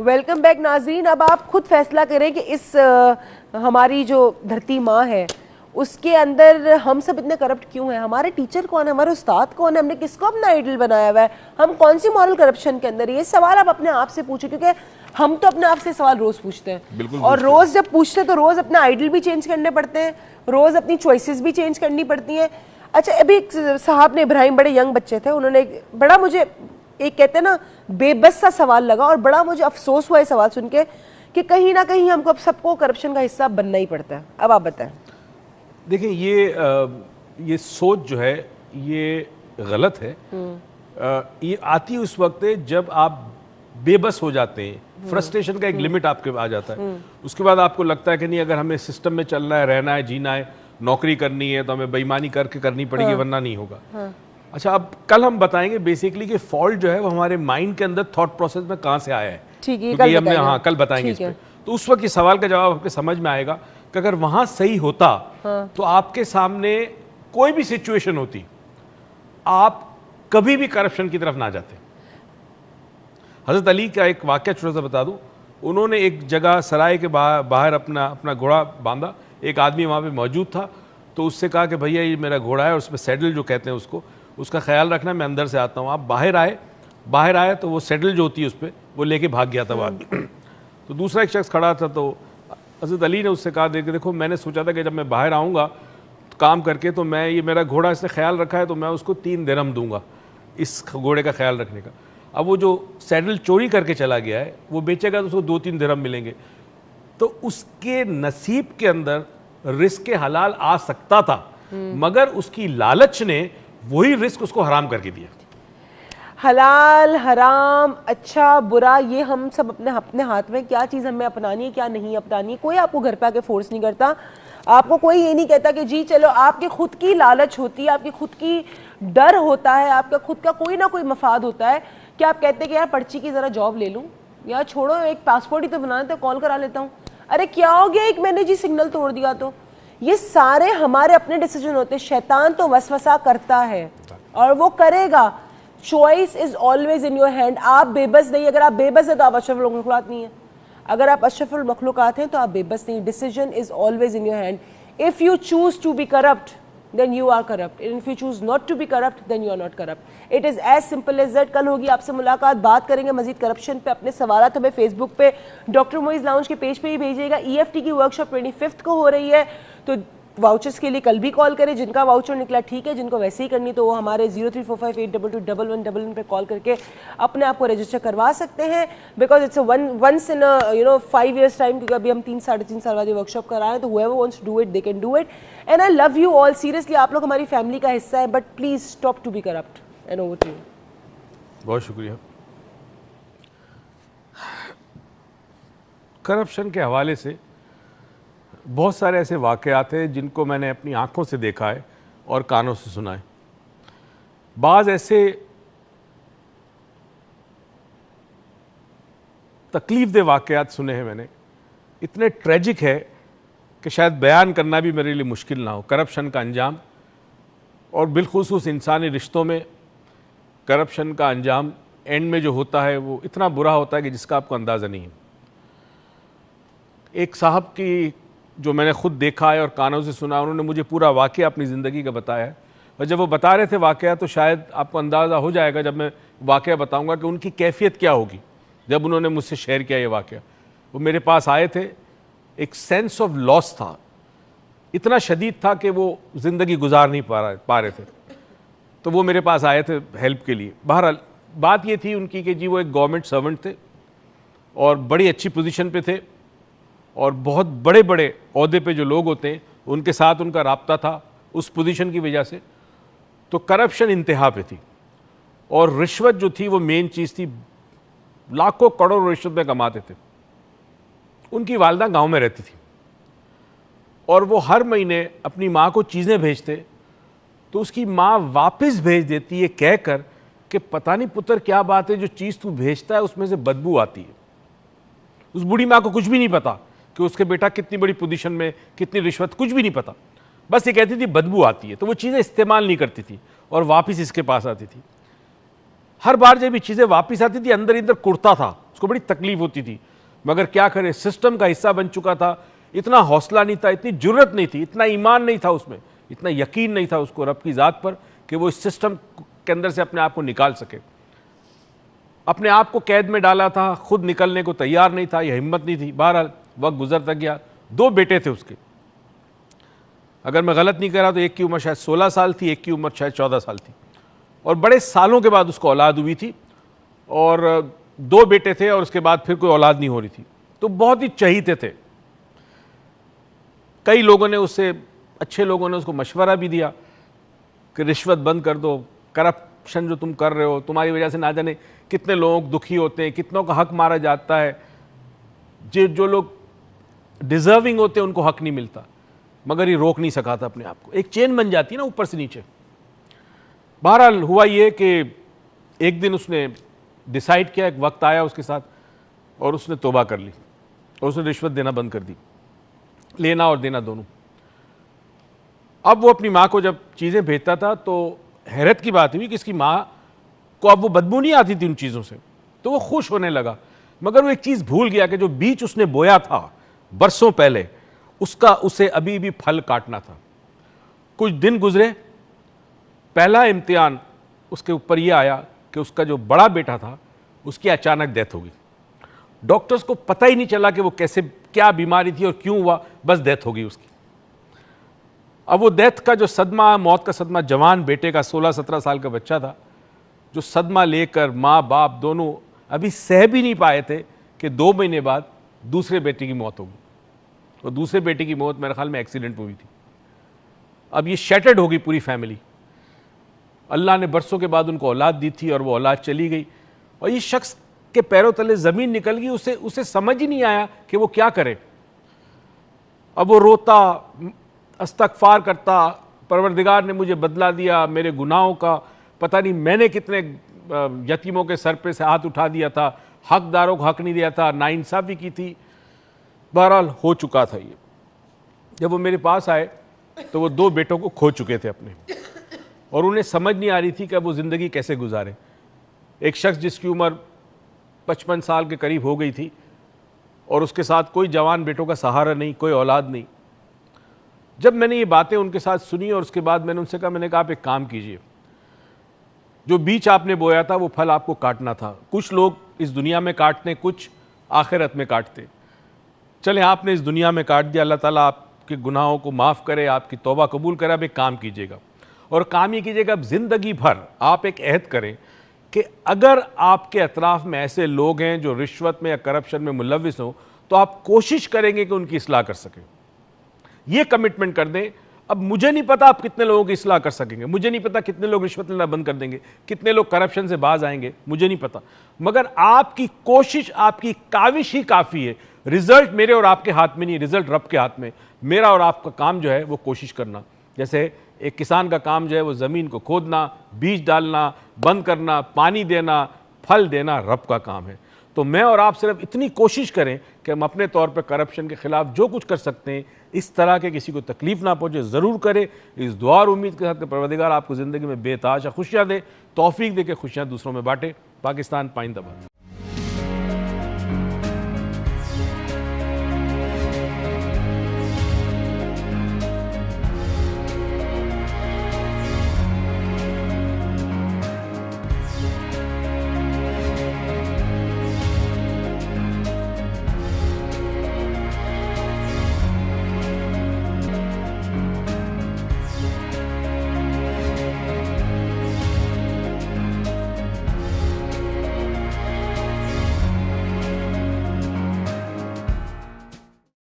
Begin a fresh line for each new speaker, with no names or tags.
Welcome back नाजरीन। अब आप खुद फैसला करें कि इस हमारी जो धरती माँ है उसके अंदर हम सब इतने करप्ट क्यों हैं। हमारे टीचर कौन है, हमारे उस्ताद कौन है, हमने किसको अपना आइडल बनाया हुआ है, हम कौन सी मॉरल करप्शन के अंदर। ये सवाल आप अपने आप से पूछो, क्योंकि हम तो अपने आप से सवाल रोज पूछते हैं और रोज जब पूछते हैं तो रोज अपना आइडल भी चेंज करने पड़ते हैं, रोज अपनी चॉइसेस भी चेंज करनी पड़ती हैं। अच्छा, अभी एक साहब ने, इब्राहिम, बड़े यंग बच्चे थे, उन्होंने बड़ा मुझे एक कहते हैं ना बेबस सा सवाल लगा और बड़ा मुझे अफसोस हुआ है सवाल सुन के कि कहीं ना कहीं हमको अब सबको करप्शन का हिस्सा बनना ही पड़ता है। अब आप बताएं।
देखिए ये सोच जो है ये गलत है। ये आती उस वक्त है जब आप बेबस हो जाते हैं, फ्रस्ट्रेशन का एक लिमिट आपके आ जाता है। उसके बाद आपको लगता है कि नहीं, अगर हमें सिस्टम में चलना है, रहना है, जीना है, नौकरी करनी है तो हमें बेईमानी करके करनी पड़ेगी, वरना नहीं होगा। अच्छा, अब कल हम बताएंगे बेसिकली कि फॉल्ट जो है वो हमारे माइंड के अंदर थॉट प्रोसेस में कहाँ से आया है।
ठीक है,
क्योंकि हमने कल बताएंगे इस पे। तो उस वक्त इस सवाल का जवाब आपके समझ में आएगा कि अगर वहां सही होता तो आपके सामने कोई भी सिचुएशन होती, आप कभी भी करप्शन की तरफ ना जाते। हजरत अली का एक वाकया छोटा सा बता दूं। उन्होंने एक जगह सराय के बाहर अपना घोड़ा बांधा, एक आदमी वहां पे मौजूद था, तो उससे कहा कि भैया ये मेरा घोड़ा है और उसमें सैडल जो कहते हैं उसका ख्याल रखना, मैं अंदर से आता हूँ। आप बाहर आए तो वो सैडल जो होती है उस पर वो लेके भाग गया था वो आदमी। तो दूसरा एक शख्स खड़ा था, तो हज़रत अली ने उससे कहा, देखो मैंने सोचा था कि जब मैं बाहर आऊँगा तो काम करके, तो मैं ये मेरा घोड़ा इसने ख्याल रखा है तो मैं उसको 3 दिरहम दूंगा इस घोड़े का ख्याल रखने का। अब वो जो सैडल चोरी करके चला गया है वो बेचेगा तो उसको 2-3 दिरहम मिलेंगे। तो उसके नसीब के अंदर रिस्क हलाल आ सकता था, मगर उसकी लालच ने वही रिस्क उसको हराम करके दिया।
हलाल हराम, अच्छा बुरा, ये हम सब अपने हाथ में, क्या चीज़ हमें अपनानी है क्या नहीं अपनानी है। कोई आपको घर पे आके फोर्स नहीं करता, आपको कोई ये नहीं कहता कि जी चलो। आपकी खुद की लालच होती है, आपकी खुद की डर होता है, आपका खुद का कोई ना कोई मफाद होता है कि आप कहते हैं कि यार पर्ची की ज़रा जॉब ले लूँ, यार छोड़ो एक पासपोर्ट ही तो बनाना था, कॉल करा लेता हूँ, अरे क्या हो गया एक मैंने जी सिग्नल तोड़ दिया। तो ये सारे हमारे अपने डिसीजन होते हैं। शैतान तो वसवसा करता है और वो करेगा। Choice is always in your hand. आप बेबस नहीं, अगर आप बेबस है तो आप अशरफुल मखलूकात नहीं है, अगर आप अशरफुल मखलूकात हैं तो आप बेबस नहीं। Decision is always in your hand. If you choose to be corrupt then you are corrupt, and if you choose not to be corrupt then you are not corrupt. It is as simple as that. कल होगी आपसे मुलाकात, बात करेंगे मजीद corruption पे। अपने सवालात हमें फेसबुक पे डॉक्टर मोइज लाउंज के पेज पे ही भेजिएगा। EFT की वर्कशॉप 25 को हो रही है, तो वाउचर्स के लिए कल भी कॉल करें। जिनका वाउचर निकला ठीक है, जिनको वैसे ही करनी तो वो हमारे 0345822111 पे कॉल करके अपने आप को रजिस्टर करवा सकते हैं। Because it's once in 5 years time, क्योंकि अभी हम 3-3.5 साल बाद ये वर्कशॉप करा रहे हैं। तो whoever wants to do it they can do it, and I love you all seriously। आप लोग हमारी फैमिली का हिस्सा है, but please stop to be corrupt. And over to you.
बहुत शुक्रिया। करप्शन के हवाले से बहुत सारे ऐसे वाक़यात हैं जिनको मैंने अपनी आंखों से देखा है और कानों से सुना है। बाज़ ऐसे तकलीफ़देह वाक़यात सुने हैं मैंने, इतने ट्रेजिक है कि शायद बयान करना भी मेरे लिए मुश्किल ना हो। करप्शन का अंजाम, और बिलखुसूस इंसानी रिश्तों में करप्शन का अंजाम एंड में जो होता है वो इतना बुरा होता है कि जिसका आपको अंदाज़ा नहीं है। एक साहब की जो मैंने खुद देखा है और कानों से सुना, उन्होंने मुझे पूरा वाक़या अपनी ज़िंदगी का बताया है, और जब वो बता रहे थे वाक़या तो शायद आपको अंदाज़ा हो जाएगा जब मैं वाक़या बताऊंगा कि उनकी कैफियत क्या होगी। जब उन्होंने मुझसे शेयर किया ये वाक़या, वो मेरे पास आए थे, एक सेंस ऑफ लॉस था, इतना शदीद था कि वो ज़िंदगी गुजार नहीं पा रहे थे। तो वो मेरे पास आए थे हेल्प के लिए। बहरहाल बात ये थी उनकी कि जी वो एक गवर्नमेंट सर्वेंट थे और बड़ी अच्छी पोजीशन पे थे, और बहुत बड़े बड़े ओहदे पे जो लोग होते हैं उनके साथ उनका राब्ता था उस पोजीशन की वजह से। तो करप्शन इंतहा पे थी, और रिश्वत जो थी वो मेन चीज़ थी। लाखों करोड़ों रिश्वत में कमाते थे। उनकी वालदा गांव में रहती थी और वो हर महीने अपनी माँ को चीज़ें भेजते, तो उसकी माँ वापस भेज देती है कहकर कि पता नहीं पुत्र क्या बात है, जो चीज़ तू भेजता है उसमें से बदबू आती है। उस बूढ़ी माँ को कुछ भी नहीं पता कि उसके बेटा कितनी बड़ी पोजीशन में, कितनी रिश्वत, कुछ भी नहीं पता। बस ये कहती थी बदबू आती है, तो वो चीज़ें इस्तेमाल नहीं करती थी और वापस इसके पास आती थी। हर बार जब ये चीज़ें वापस आती थी अंदर इधर कुड़ता था, उसको बड़ी तकलीफ होती थी, मगर क्या करे, सिस्टम का हिस्सा बन चुका था। इतना हौसला नहीं था, इतनी जुर्रत नहीं थी, इतना ईमान नहीं था उसमें, इतना यकीन नहीं था उसको रब की ज़ात पर कि वो इस सिस्टम के अंदर से अपने आप को निकाल सके। अपने आप को कैद में डाला था, खुद निकलने को तैयार नहीं था, यह हिम्मत नहीं थी। बहरहाल वक्त गुजरता गया। 2 बेटे थे उसके, अगर मैं गलत नहीं कर रहा तो एक की उम्र शायद 16 साल थी, एक की उम्र शायद 14 साल थी, और बड़े सालों के बाद उसको औलाद हुई थी। और 2 बेटे थे और उसके बाद फिर कोई औलाद नहीं हो रही थी, तो बहुत ही चहीते थे। कई लोगों ने उससे, अच्छे लोगों ने उसको मशवरा भी दिया कि रिश्वत बंद कर दो, करप्शन जो तुम कर रहे हो, तुम्हारी वजह से ना जाने कितने लोग दुखी होते हैं, कितनों का हक मारा जाता है, जो लोग डिजर्विंग होते हैं उनको हक नहीं मिलता। मगर ये रोक नहीं सका था अपने आप को। एक चेन बन जाती है ना ऊपर से नीचे। बहरहाल हुआ ये कि एक दिन उसने डिसाइड किया, एक वक्त आया उसके साथ, और उसने तौबा कर ली और उसने रिश्वत देना बंद कर दी, लेना और देना दोनों। अब वो अपनी माँ को जब चीज़ें भेजता था तो हैरत की बात हुई कि इसकी माँ को अब वो बदबू नहीं आती थी उन चीज़ों से, तो वो खुश होने लगा। मगर वो एक चीज़ भूल गया कि जो बीज उसने बोया था बरसों पहले, उसका उसे अभी भी फल काटना था। कुछ दिन गुजरे, पहला इम्तिहान उसके ऊपर यह आया कि उसका जो बड़ा बेटा था उसकी अचानक डेथ हो गई। डॉक्टर्स को पता ही नहीं चला कि वो कैसे, क्या बीमारी थी और क्यों हुआ, बस डेथ हो गई उसकी। अब वो डेथ का जो सदमा, मौत का सदमा, जवान बेटे का 16-17 साल का बच्चा था, जो सदमा लेकर माँ बाप दोनों अभी सह भी नहीं पाए थे कि 2 महीने बाद दूसरे बेटे की मौत होगी। और दूसरे बेटे की मौत मेरे ख्याल में एक्सीडेंट में हुई थी। अब ये शैटर्ड हो गई पूरी फैमिली। अल्लाह ने बरसों के बाद उनको औलाद दी थी और वो औलाद चली गई, और ये शख्स के पैरों तले ज़मीन निकल गई। उसे समझ ही नहीं आया कि वो क्या करे। अब वो रोता, इस्तग़फ़ार करता, परवरदिगार ने मुझे बदला दिया मेरे गुनाहों का, पता नहीं मैंने कितने यतीमों के सर पे से हाथ उठा दिया था, हकदारों को हक नहीं दिया था, नाइंसाफ़ी की थी। बहरहाल हो चुका था ये। जब वो मेरे पास आए तो वो 2 बेटों को खो चुके थे अपने, और उन्हें समझ नहीं आ रही थी कि अब वो ज़िंदगी कैसे गुजारे। एक शख्स जिसकी उम्र 55 साल के करीब हो गई थी और उसके साथ कोई जवान बेटों का सहारा नहीं, कोई औलाद नहीं। जब मैंने ये बातें उनके साथ सुनी और उसके बाद मैंने उनसे कहा, मैंने कहा आप एक काम कीजिए, जो बीज आपने बोया था वो फल आपको काटना था। कुछ लोग इस दुनिया में काटते, कुछ आखिरत में काटते। चले आपने इस दुनिया में काट दिया, अल्लाह ताला आपके गुनाहों को माफ़ करे, आपकी तौबा कबूल करे। अब एक काम कीजिएगा, और काम ये कीजिएगा, अब ज़िंदगी भर आप एक अहद करें कि अगर आपके अतराफ़ में ऐसे लोग हैं जो रिश्वत में या करप्शन में मुलविस हों, तो आप कोशिश करेंगे कि उनकी इस्लाह कर सकें। ये कमिटमेंट कर दें। अब मुझे नहीं पता आप कितने लोगों की इस्लाह कर सकेंगे, मुझे नहीं पता कितने लोग रिश्वत लेना बंद कर देंगे, कितने लोग करप्शन से बाज आएंगे, मुझे नहीं पता। मगर आपकी कोशिश, आपकी काविश ही काफ़ी है। रिजल्ट मेरे और आपके हाथ में नहीं, रिजल्ट रब के हाथ में। मेरा और आपका काम जो है वो कोशिश करना। जैसे एक किसान का काम जो है वो ज़मीन को खोदना, बीज डालना, बंद करना, पानी देना, फल देना रब का काम है। तो मैं और आप सिर्फ इतनी कोशिश करें कि हम अपने तौर पर करप्शन के खिलाफ जो कुछ कर सकते हैं, इस तरह के किसी को तकलीफ ना पहुंचे, ज़रूर करें। इस दुआ और उम्मीद के साथ कि परवरदिगार आपको ज़िंदगी में बेताशा खुशियाँ दे, तौफीक दे के खुशियाँ दूसरों में बांटे। पाकिस्तान पाइंदाबाद।